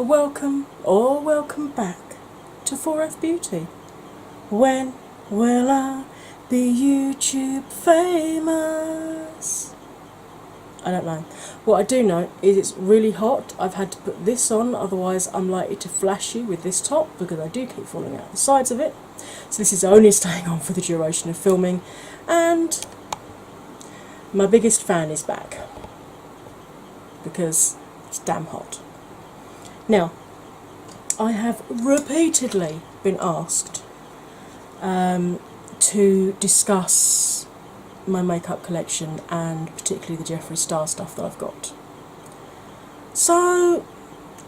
welcome or welcome back to 4F Beauty. When will I be YouTube famous? I don't know. What I do know is it's really hot. I've had to put this on, otherwise I'm likely to flash you with this top because I do keep falling out the sides of it. So this is only staying on for the duration of filming, and my biggest fan is back because it's damn hot. Now, I have repeatedly been asked to discuss my makeup collection and particularly the Jeffree Star stuff that I've got. So,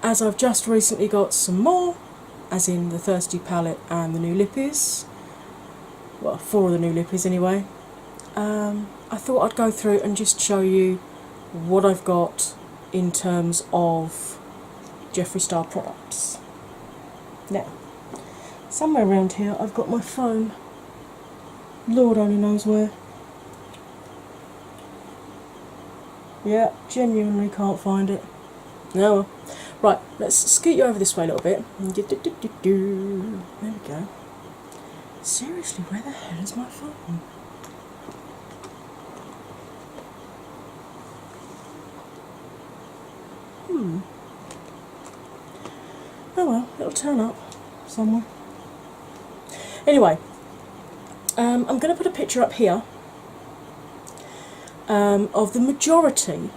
as I've just recently got some more, as in the Thirsty palette and the new lippies, well, 4 of the new lippies anyway, I thought I'd go through and just show you what I've got in terms of Jeffree Star products. Now, somewhere around here I've got my phone. Lord only knows where. Yeah, genuinely can't find it. No. Right, let's scoot you over this way a little bit. There we go. Seriously, where the hell is my phone? Oh well, it'll turn up somewhere. Anyway, I'm going to put a picture up here of the majority.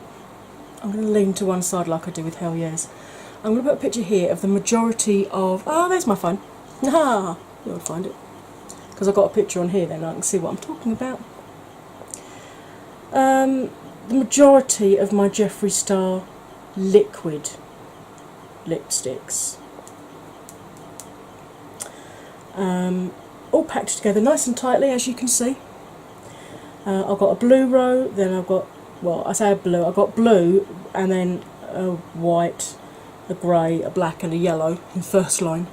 I'm going to lean to one side like I do with Hell Yes. I'm going to put a picture here of the majority of... Oh, there's my phone. Ah, you'll find it. Because I've got a picture on here then I can see what I'm talking about. The majority of my Jeffree Star liquid lipsticks. All packed together nice and tightly, as you can see. I've got a blue row, then I've got, well, I say a blue, I've got blue and then a white, a grey, a black and a yellow in first line.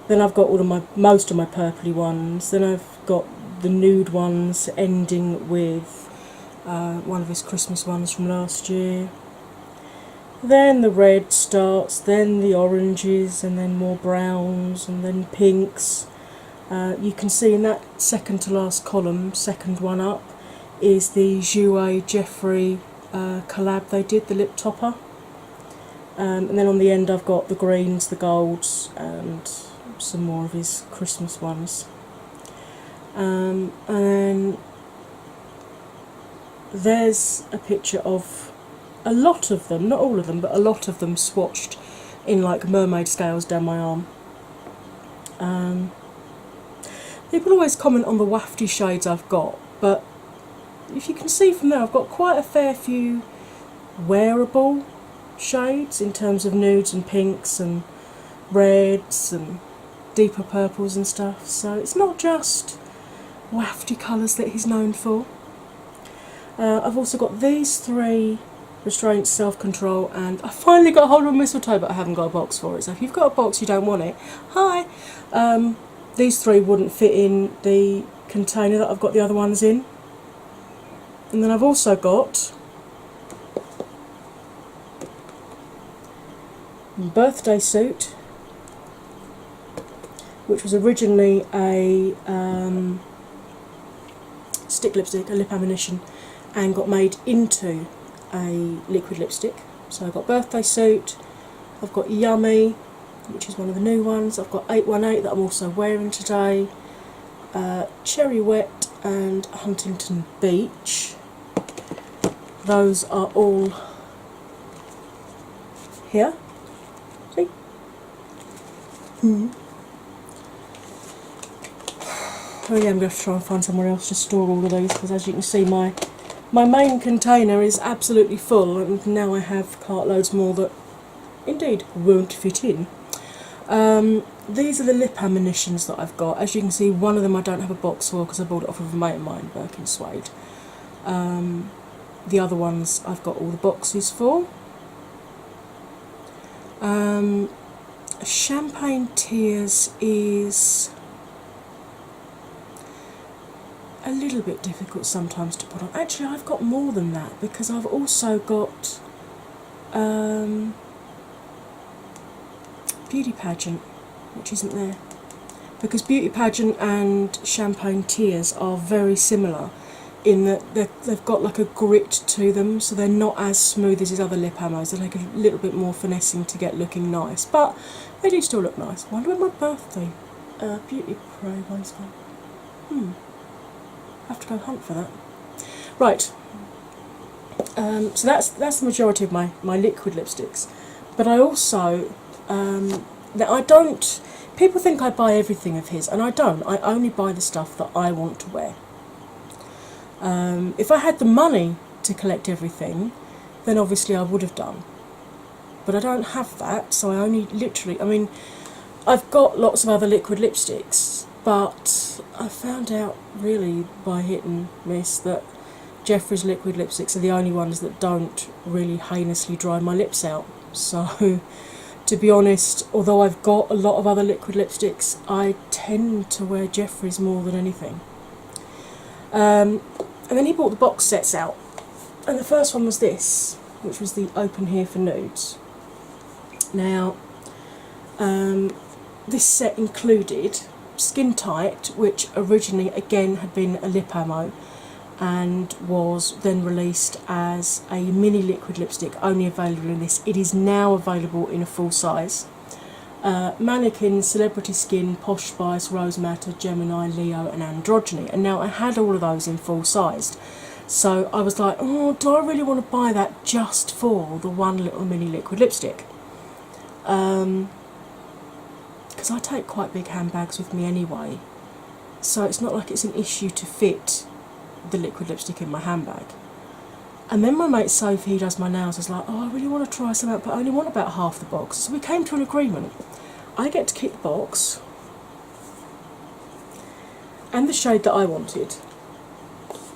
Then I've got most of my purpley ones, then I've got the nude ones ending with one of his Christmas ones from last year. Then the red starts, then the oranges, and then more browns, and then pinks. You can see in that second to last column, second one up, is the Jouer Jeffree collab they did, the lip topper. And then on the end I've got the greens, the golds, and some more of his Christmas ones. And then there's a picture of a lot of them, not all of them, but a lot of them swatched in like mermaid scales down my arm. People always comment on the wafty shades I've got, but if you can see from there, I've got quite a fair few wearable shades in terms of nudes and pinks and reds and deeper purples and stuff, so it's not just wafty colours that he's known for. I've also got these 3: Restraint, Self-Control, and I finally got hold of Mistletoe, but I haven't got a box for it, so if you've got a box you don't want it, hi! These 3 wouldn't fit in the container that I've got the other ones in. And then I've also got Birthday Suit, which was originally a stick lipstick, a lip ammunition, and got made into a liquid lipstick. So I've got Birthday Suit, I've got Yummy, which is one of the new ones, I've got 818 that I'm also wearing today, Cherry Wet and Huntington Beach. Those are all here. See? Oh yeah, I'm going to try and find somewhere else to store all of these, because as you can see my main container is absolutely full, and now I have cartloads more that indeed won't fit in. These are the lip ammunitions that I've got. As you can see, one of them I don't have a box for because I bought it off of a mate of mine, Birkin Suede. The other ones I've got all the boxes for. Champagne Tears is a little bit difficult sometimes to put on. Actually, I've got more than that because I've also got Beauty Pageant, which isn't there. Because Beauty Pageant and Champagne Tears are very similar in that they've got like a grit to them, so they're not as smooth as his other lip ammos. They take a little bit more finessing to get looking nice, but they do still look nice. I wonder when my birthday beauty parade one's gone. I have to go hunt for that. Right, so that's the majority of my liquid lipsticks. But I also, now I don't, people think I buy everything of his, and I don't. I only buy the stuff that I want to wear. If I had the money to collect everything, then obviously I would have done. But I don't have that, so I only literally, I mean, I've got lots of other liquid lipsticks, but I found out really by hit and miss that Jeffree's liquid lipsticks are the only ones that don't really heinously dry my lips out. So, to be honest, although I've got a lot of other liquid lipsticks, I tend to wear Jeffree's more than anything. And then he bought the box sets out, and the first one was this, which was the Open Here for Nudes. Now, this set included Skin Tight, which originally again had been a lip ammo and was then released as a mini liquid lipstick, only available in this. It is now available in a full size. Mannequin, Celebrity Skin, Posh Spice, Rose Matter, Gemini, Leo and Androgyny. And now I had all of those in full sized. So I was like, oh, do I really want to buy that just for the one little mini liquid lipstick? Because I take quite big handbags with me anyway. So it's not like it's an issue to fit the liquid lipstick in my handbag. And then my mate Sophie, who does my nails, was like, oh, I really want to try some out, but I only want about half the box. So we came to an agreement. I get to keep the box and the shade that I wanted,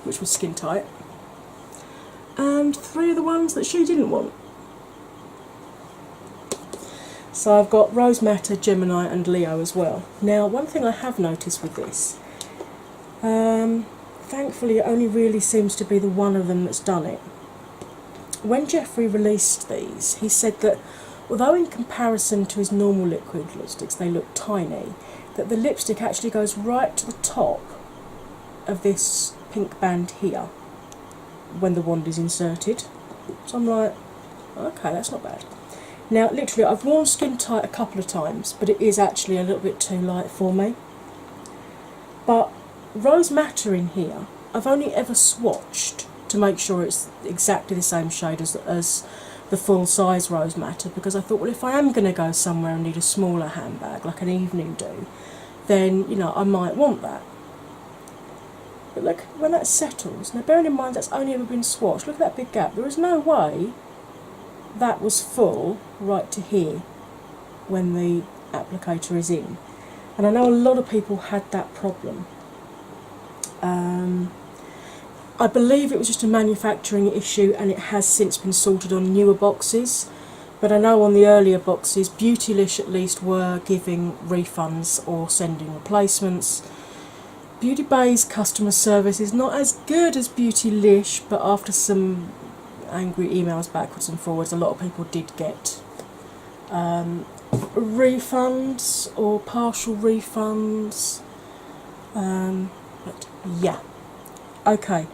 which was Skin Tight, and 3 of the ones that she didn't want. So I've got Rose Matter, Gemini and Leo as well. Now, one thing I have noticed with this, thankfully it only really seems to be the one of them that's done it. When Jeffree released these, he said that although in comparison to his normal liquid lipsticks they look tiny, that the lipstick actually goes right to the top of this pink band here when the wand is inserted. So I'm like, okay, that's not bad. Now, literally, I've worn Skin Tight a couple of times, but it is actually a little bit too light for me. But Rose Matter in here, I've only ever swatched to make sure it's exactly the same shade as the full size Rose Matter, because I thought, well, if I am going to go somewhere and need a smaller handbag, like an evening do, then, you know, I might want that. But look, when that settles, now bearing in mind that's only ever been swatched, look at that big gap. There is no way that was full right to here when the applicator is in. And I know a lot of people had that problem. I believe it was just a manufacturing issue and it has since been sorted on newer boxes. But I know on the earlier boxes, Beautylish at least were giving refunds or sending replacements. Beauty Bay's customer service is not as good as Beautylish, but after some angry emails backwards and forwards, a lot of people did get refunds or partial refunds. But yeah. Okay.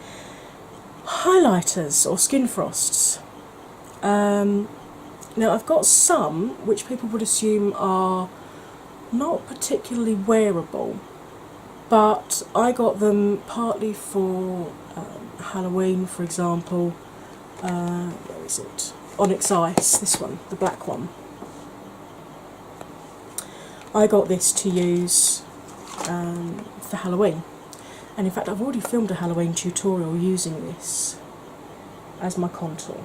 Highlighters or skin frosts. Now I've got some which people would assume are not particularly wearable, but I got them partly for Halloween, for example. Where is it? Onyx Ice, this one, the black one. I got this to use for Halloween. And in fact, I've already filmed a Halloween tutorial using this as my contour.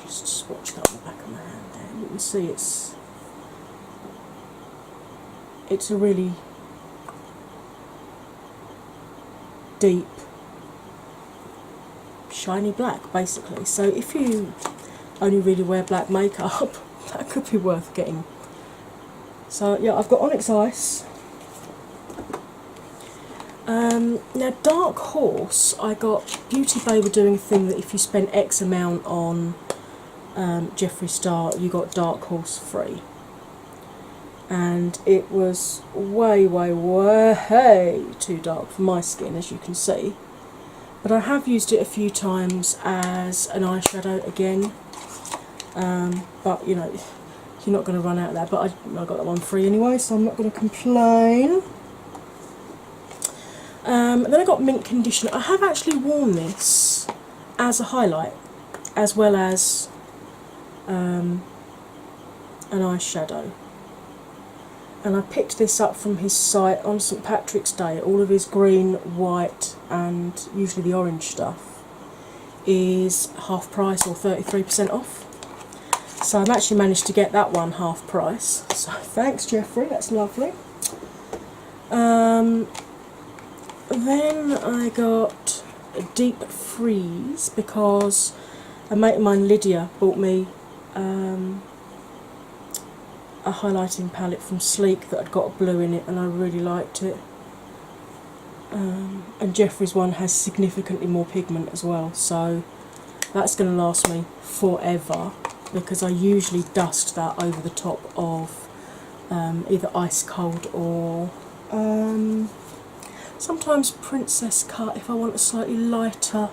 Just swatch that on the back of my hand there. You can see it's a really deep, shiny black, basically. So if you only really wear black makeup, that could be worth getting. So yeah, I've got Onyx Ice. Now Dark Horse, I got Beauty Bay were doing a thing that if you spend X amount on Jeffree Star, you got Dark Horse free. And it was way, way, way too dark for my skin, as you can see. But I have used it a few times as an eyeshadow again. But you know, you're not going to run out of that. But I got that one free anyway, so I'm not going to complain. Then I got Mint Conditioner. I have actually worn this as a highlight, as well as an eyeshadow. And I picked this up from his site on St Patrick's Day. All of his green, white and usually the orange stuff is half price or 33% off. So I've actually managed to get that one half price. So thanks, Jeffree, that's lovely. Then I got a Deep Freeze because a mate of mine, Lydia, bought me a highlighting palette from Sleek that had got a blue in it, and I really liked it. And Jeffree's one has significantly more pigment as well, so that's going to last me forever because I usually dust that over the top of either Ice Cold or sometimes Princess Cut if I want a slightly lighter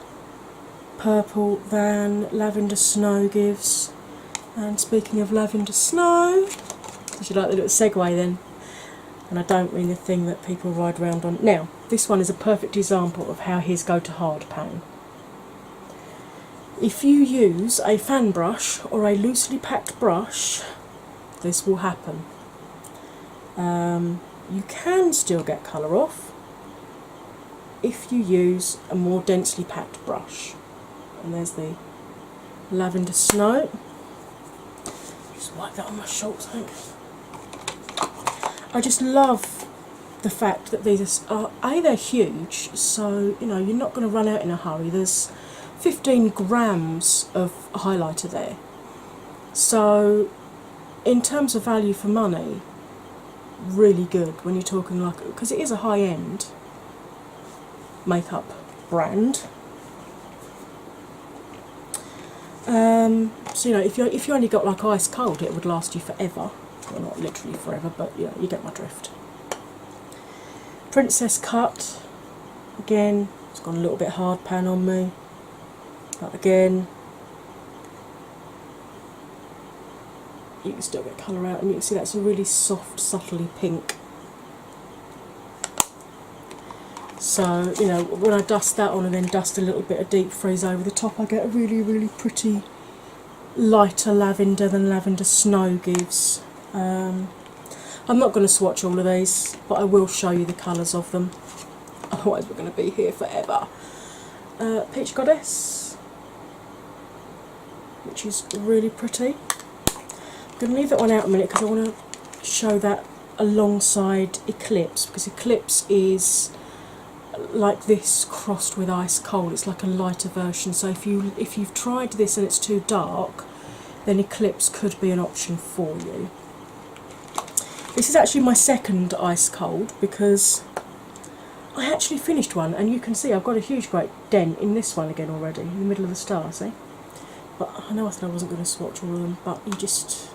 purple than Lavender Snow gives. And speaking of Lavender Snow, I should like the little segue then, and I don't mean the thing that people ride around on. Now, this one is a perfect example of how his go to hard pan. If you use a fan brush or a loosely packed brush, this will happen. You can still get colour off if you use a more densely packed brush. And there's the Lavender Snow. Just wipe that on my shorts, I think. I just love the fact that these are, they're huge, so you know you're not going to run out in a hurry. There's 15 grams of highlighter there, so in terms of value for money, really good when you're talking, like, because it is a high-end makeup brand. So you know, if you only got like Ice Cold, it would last you forever. Well, not literally forever, but you know, you get my drift. Princess Cut, again, it's got a little bit hard pan on me, but again, you can still get colour out, and you can see that's a really soft, subtly pink. So, you know, when I dust that on and then dust a little bit of Deep Freeze over the top, I get a really, really pretty lighter lavender than Lavender Snow gives. I'm not going to swatch all of these, but I will show you the colours of them, otherwise we're going to be here forever. Peach Goddess, which is really pretty. I'm going to leave that one out a minute because I want to show that alongside Eclipse, because Eclipse is like this crossed with Ice Cold. It's like a lighter version, so if you've tried this and it's too dark, then Eclipse could be an option for you. This is actually my second Ice Cold because I actually finished one, and you can see I've got a huge great dent in this one again already, in the middle of the star, see? But I know I said I wasn't going to swatch all of them, but you just...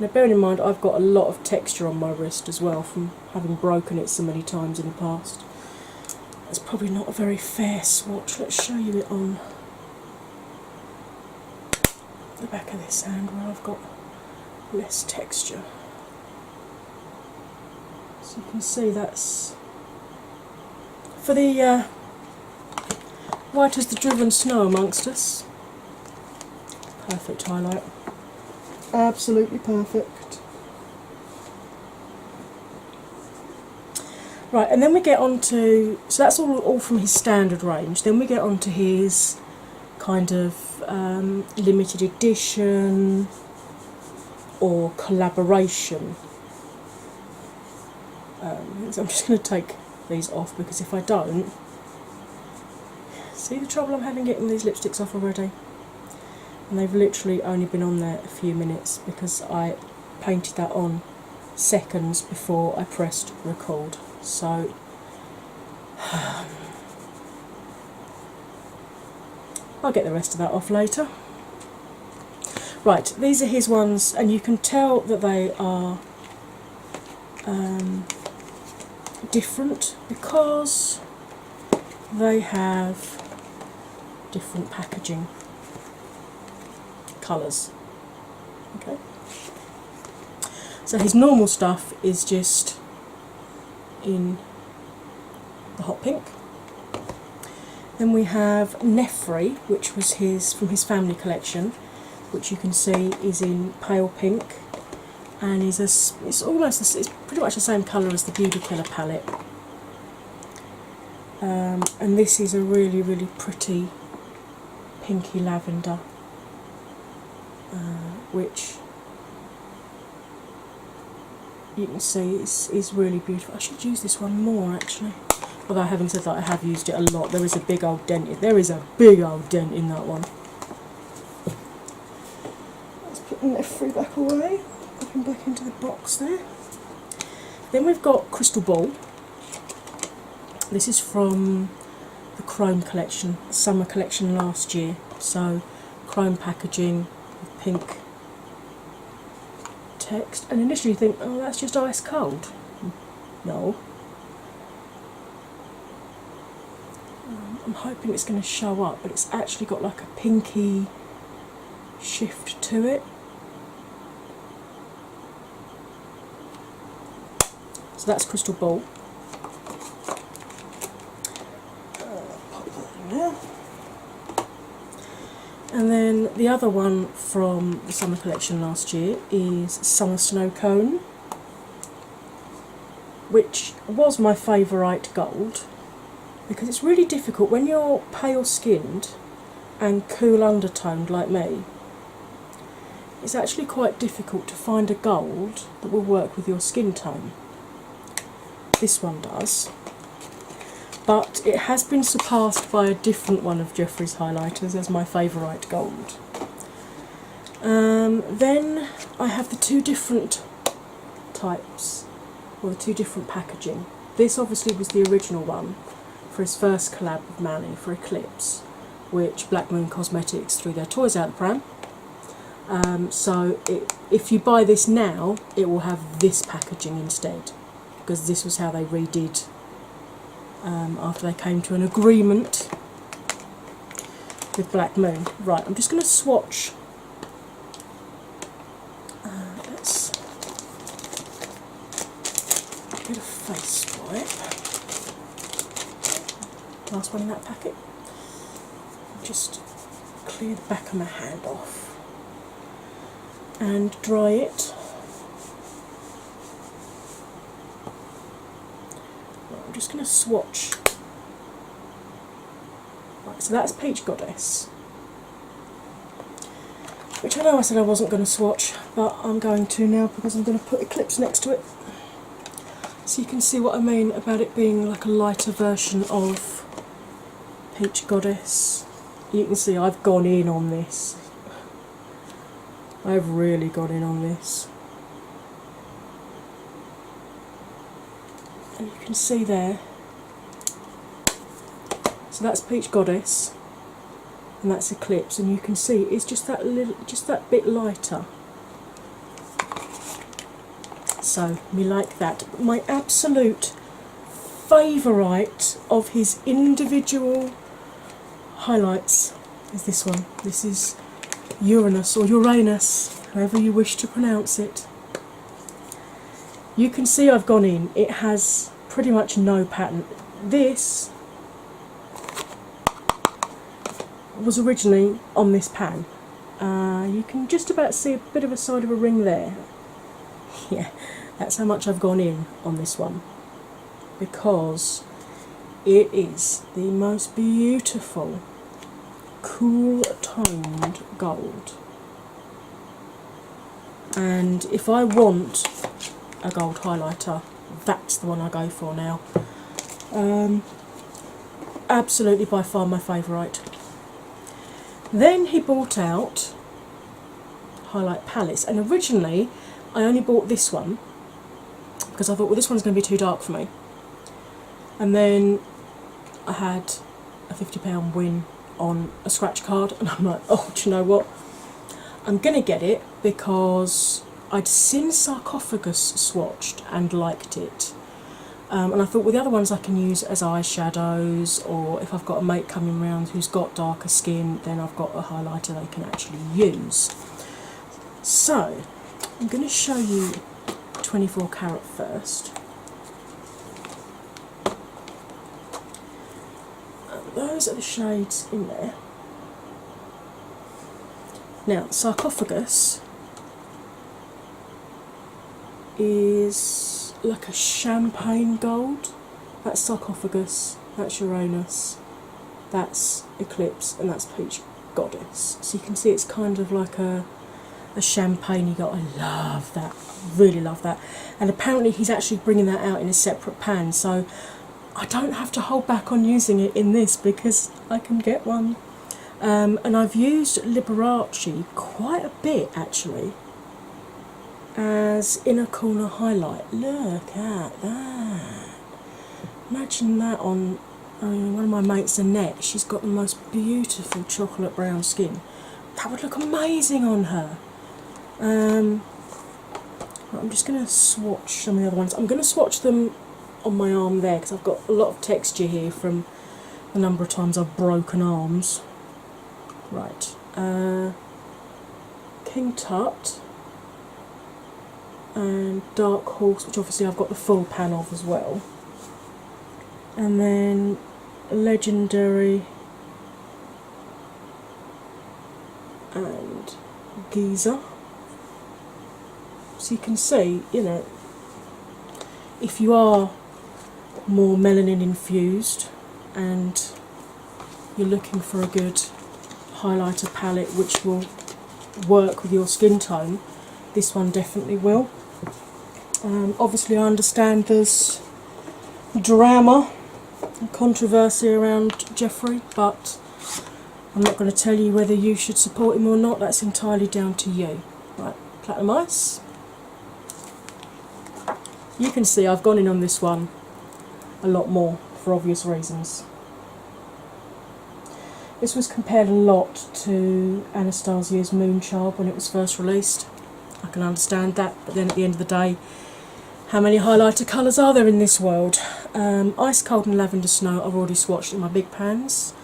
Now bearing in mind I've got a lot of texture on my wrist as well from having broken it so many times in the past. It's probably not a very fair swatch. Let's show you it on the back of this hand where I've got less texture. So you can see that's for the white as the driven snow amongst us. Perfect highlight. Absolutely perfect. Right, and then we get on to, so that's all from his standard range. Then we get on to his kind of limited edition or collaboration. So I'm just going to take these off because if I don't, see the trouble I'm having getting these lipsticks off already? And they've literally only been on there a few minutes because I painted that on seconds before I pressed record. So I'll get the rest of that off later. Right, these are his ones, and you can tell that they are different because they have different packaging colours. Okay. So his normal stuff is just in the hot pink. Then we have Jeffree, which was from his family collection, which you can see is in pale pink, and it's pretty much the same colour as the Beauty Killer palette. And this is a really, really pretty pinky lavender, which you can see is really beautiful. I should use this one more actually. Although having said that, I have used it a lot. There is a big old dent in that one. Let's put Jeffree back away. Put him back into the box there. Then we've got Crystal Ball. This is from the Chrome collection, summer collection last year. So chrome packaging with pink text. And initially you think, oh, that's just ice cold. No. I'm hoping it's going to show up, but it's actually got like a pinky shift to it. So that's Crystal Ball. Pop that in there. And then the other one from the summer collection last year is Summer Snow Cone, which was my favourite gold, because it's really difficult when you're pale skinned and cool undertoned like me. It's actually quite difficult to find a gold that will work with your skin tone. This one does, but it has been surpassed by a different one of Jeffree's highlighters as my favourite gold. Then I have the two different types, or the two different packaging. This obviously was the original one for his first collab with Manny for Eclipse, which Black Moon Cosmetics threw their toys out the pram. If you buy this now, it will have this packaging instead, because this was how they redid after they came to an agreement with Black Moon. Right, I'm just going to swatch. Let's get a face wipe. Last one in that packet. Just clear the back of my hand off and dry it. I'm just going to swatch. Right, so that's Peach Goddess, which I know I said I wasn't going to swatch, but I'm going to now because I'm going to put Eclipse next to it, so you can see what I mean about it being like a lighter version of Peach Goddess. You can see I've gone in on this. I've really gone in on this. And you can see there. So that's Peach Goddess, and that's Eclipse, and you can see it's just that bit lighter. So me like that. But my absolute favourite of his individual highlights is this one. This is Uranus, or Uranus, however you wish to pronounce it. You can see I've gone in. It has pretty much no pattern. This was originally on this pan. You can just about see a bit of a side of a ring there. Yeah, that's how much I've gone in on this one, because it is the most beautiful cool toned gold. And if I want a gold highlighter, that's the one I go for now. Absolutely by far my favourite. Then he brought out highlight palettes, and originally I only bought this one because I thought, well, this one's going to be too dark for me. And then I had a £50 win on a scratch card, and I'm like, oh, do you know what? I'm going to get it because I'd seen Sarcophagus swatched and liked it. And I thought, well, the other ones I can use as eyeshadows, or if I've got a mate coming round who's got darker skin, then I've got a highlighter they can actually use. So, I'm going to show you 24 carat first. And those are the shades in there. Now, Sarcophagus is like a champagne gold. That's Sarcophagus, that's Uranus, that's Eclipse, and that's Peach Goddess. So you can see it's kind of like a champagne gold. I love that, really love that. And apparently he's actually bringing that out in a separate pan, so I don't have to hold back on using it in this because I can get one. And I've used Liberace quite a bit actually as inner corner highlight. Look at that. Imagine that on one of my mates, Annette. She's got the most beautiful chocolate brown skin. That would look amazing on her. I'm just going to swatch some of the other ones. I'm going to swatch them on my arm there because I've got a lot of texture here from the number of times I've broken arms. Right. King Tut and Dark Horse, which obviously I've got the full pan of as well. And then Legendary and Giza. So you can see, you know, if you are more melanin infused and you're looking for a good highlighter palette which will work with your skin tone, this one definitely will. Obviously I understand there's drama and controversy around Jeffree, but I'm not going to tell you whether you should support him or not. That's entirely down to you. Right, Platinum Ice. You can see I've gone in on this one a lot more for obvious reasons. This was compared a lot to Anastasia's Moonchild when it was first released. I can understand that, but then at the end of the day, how many highlighter colours are there in this world? Ice Cold and Lavender Snow I've already swatched in my big pans,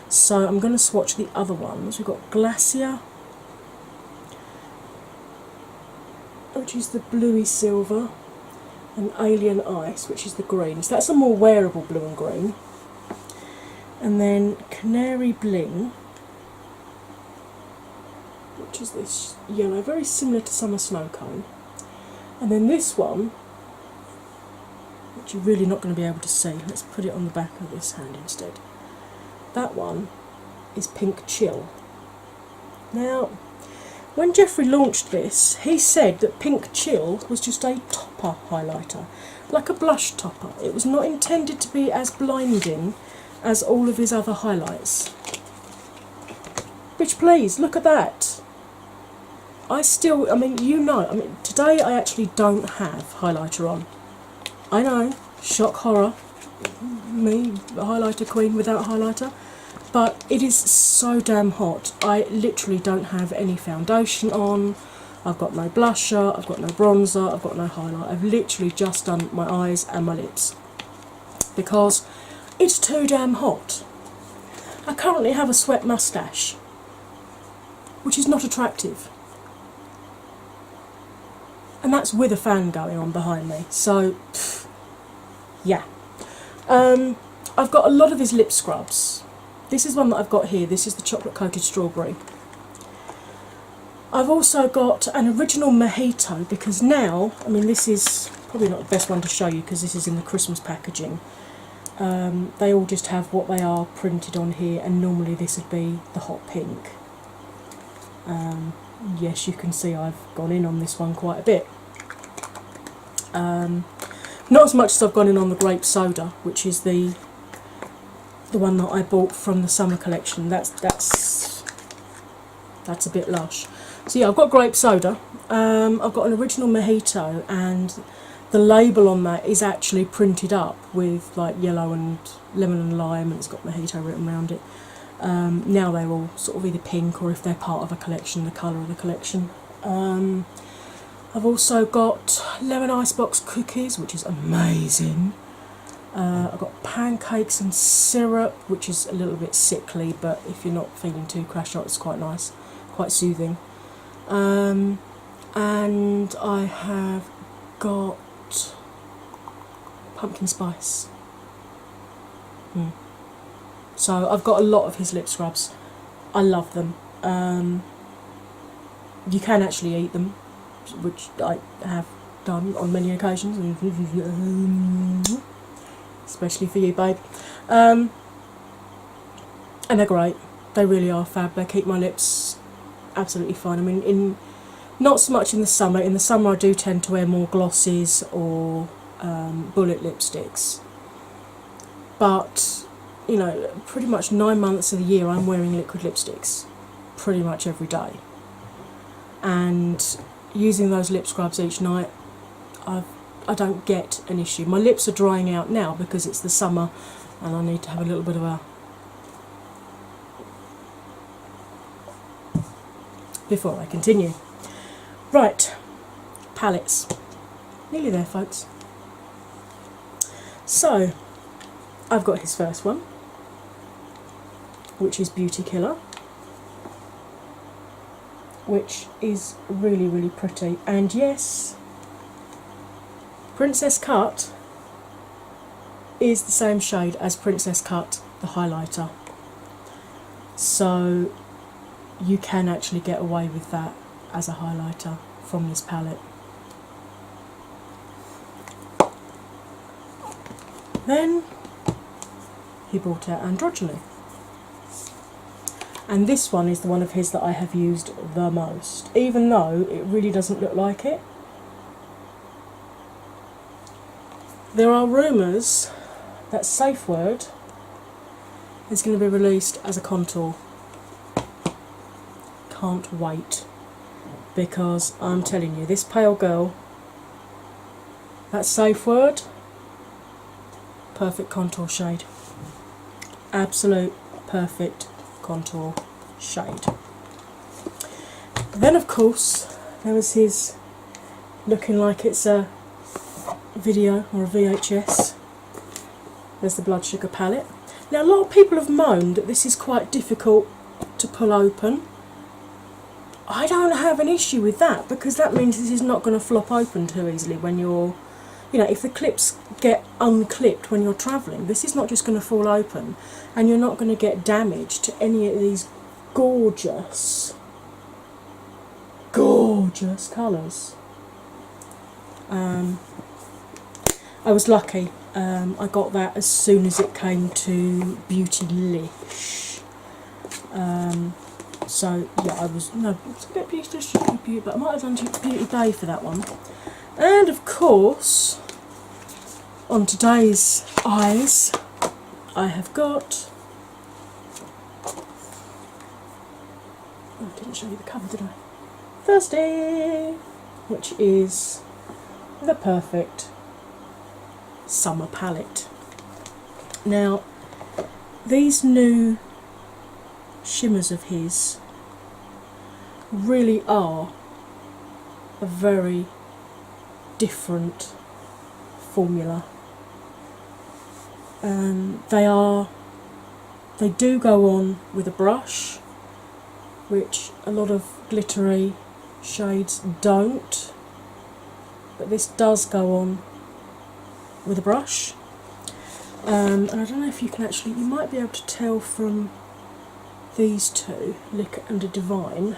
so I'm going to swatch the other ones. We've got Glacier, which is the bluey silver, and Alien Ice, which is the green. So that's a more wearable blue and green. And then Canary Bling, which is this yellow, very similar to Summer Snow Cone. And then this one, which you're really not going to be able to see. Let's put it on the back of this hand instead. That one is Pink Chill. Now, when Jeffree launched this, he said that Pink Chill was just a topper highlighter, like a blush topper. It was not intended to be as blinding as all of his other highlights. Which, please, look at that. Today I actually don't have highlighter on. I know, shock horror, me, a highlighter queen without highlighter, but it is so damn hot. I literally don't have any foundation on, I've got no blusher, I've got no bronzer, I've got no highlight. I've literally just done my eyes and my lips because it's too damn hot. I currently have a sweat moustache, which is not attractive. And that's with a fan going on behind me, so yeah. I've got a lot of his lip scrubs. This is one that I've got here. This is the chocolate coated strawberry. I've also got an original mojito because now, this is probably not the best one to show you because this is in the Christmas packaging. They all just have what they are printed on here, and normally this would be the hot pink. Yes, you can see I've gone in on this one quite a bit. Not as much as I've gone in on the grape soda, which is the one that I bought from the summer collection. That's a bit lush. So yeah, I've got grape soda. I've got an original mojito, and the label on that is actually printed up with like yellow and lemon and lime, and it's got mojito written around it. Now they're all sort of either pink, or if they're part of a collection, the colour of the collection. I've also got lemon icebox cookies, which is amazing. I've got pancakes and syrup, which is a little bit sickly, but if you're not feeling too crashed out, it's quite nice, quite soothing. And I have got pumpkin spice. So I've got a lot of his lip scrubs. I love them. You can actually eat them, which I have done on many occasions, especially for you, babe. And they're great. They really are fab. They keep my lips absolutely fine. I mean, not so much in the summer. In the summer, I do tend to wear more glosses or bullet lipsticks. But, you know, pretty much 9 months of the year, I'm wearing liquid lipsticks pretty much every day. And using those lip scrubs each night, I don't get an issue. My lips are drying out now because it's the summer and I need to have a little bit of a... before I continue. Right, palettes. Nearly there, folks. So, I've got his first one, which is Beauty Killer, which is really, really pretty. And yes, Princess Cut is the same shade as Princess Cut, the highlighter. So you can actually get away with that as a highlighter from this palette. Then he brought out Androgyny. And this one is the one of his that I have used the most, even though it really doesn't look like it. There are rumours that Safe Word is going to be released as a contour. Can't wait, because I'm telling you, this pale girl, that Safe Word, perfect contour shade. Absolute perfect contour shade. Then of course there was his looking like it's a video or a VHS. There's the Blood Sugar palette. Now a lot of people have moaned that this is quite difficult to pull open. I don't have an issue with that, because that means this is not going to flop open too easily when you're, you know, if the clips get unclipped when you're travelling, this is not just going to fall open, and you're not going to get damage to any of these gorgeous, gorgeous colours. I was lucky. I got that as soon as it came to Beautylish. So yeah, I was, no, it's a bit Beauty, but I might have done Beauty Bay for that one. And of course, on today's eyes, I have got... oh, I didn't show you the cover, did I? Thirsty! Which is the perfect summer palette. Now, these new shimmers of his really are a very different formula. They do go on with a brush, which a lot of glittery shades don't, but this does go on with a brush. And I don't know if you can actually, you might be able to tell from these two, Lick and a Divine,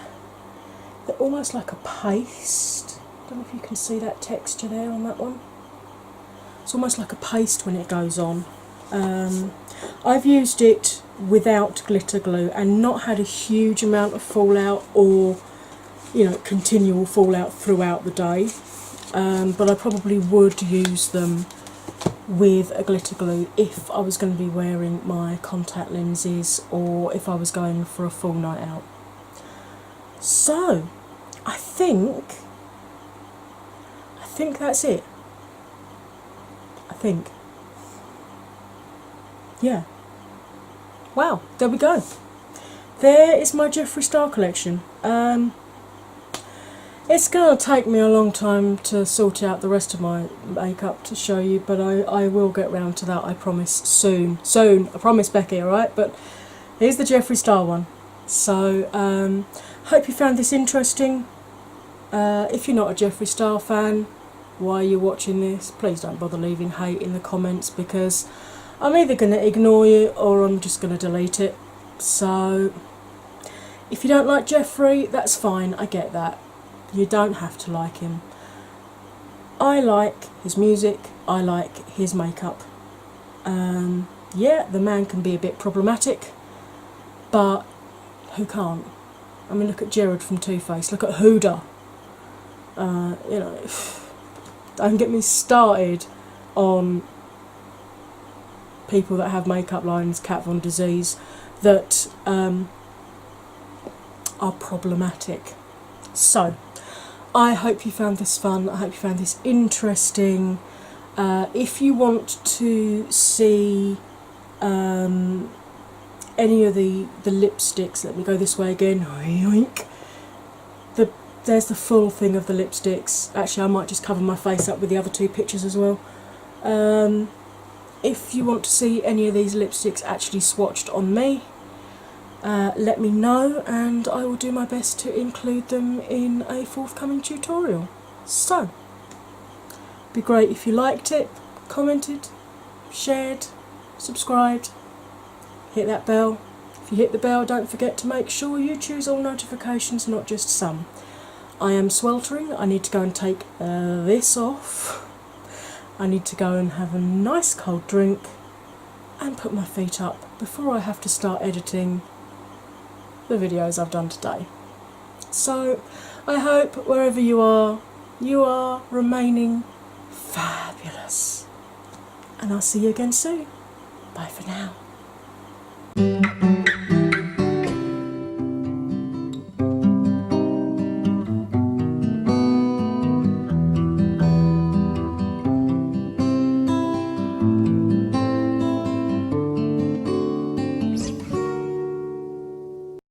they're almost like a paste. I don't know if you can see that texture there on that one. It's almost like a paste when it goes on. I've used it without glitter glue and not had a huge amount of fallout or, you know, continual fallout throughout the day. But I probably would use them with a glitter glue if I was going to be wearing my contact lenses or if I was going for a full night out. So, I think that's it. I think. Yeah. Wow, there we go. there is my Jeffree Star collection. It's going to take me a long time to sort out the rest of my makeup to show you, but I will get round to that, I promise, soon. Soon, I promise, Becky, alright? But here's the Jeffree Star one. So, hope you found this interesting. If you're not a Jeffree Star fan, why are you watching this? Please don't bother leaving hate in the comments, because I'm either going to ignore you or I'm just going to delete it. So, if you don't like Jeffree, that's fine, I get that. You don't have to like him. I like his music, I like his makeup. Yeah, the man can be a bit problematic, but who can't? I mean, look at Jared from Too Faced, look at Huda. You know, don't get me started on people that have makeup lines, Kat Von Disease, that are problematic. So, I hope you found this fun, I hope you found this interesting. If you want to see any of the lipsticks, let me go this way again, yoink. There's the full thing of the lipsticks. Actually, I might just cover my face up with the other two pictures as well. If you want to see any of these lipsticks actually swatched on me, let me know and I will do my best to include them in a forthcoming tutorial. So, it'd be great if you liked it, commented, shared, subscribed, hit that bell. If you hit the bell, don't forget to make sure you choose all notifications, not just some. I am sweltering, I need to go and take this off. I need to go and have a nice cold drink and put my feet up before I have to start editing the videos I've done today. So, I hope wherever you are remaining fabulous. And I'll see you again soon. Bye for now.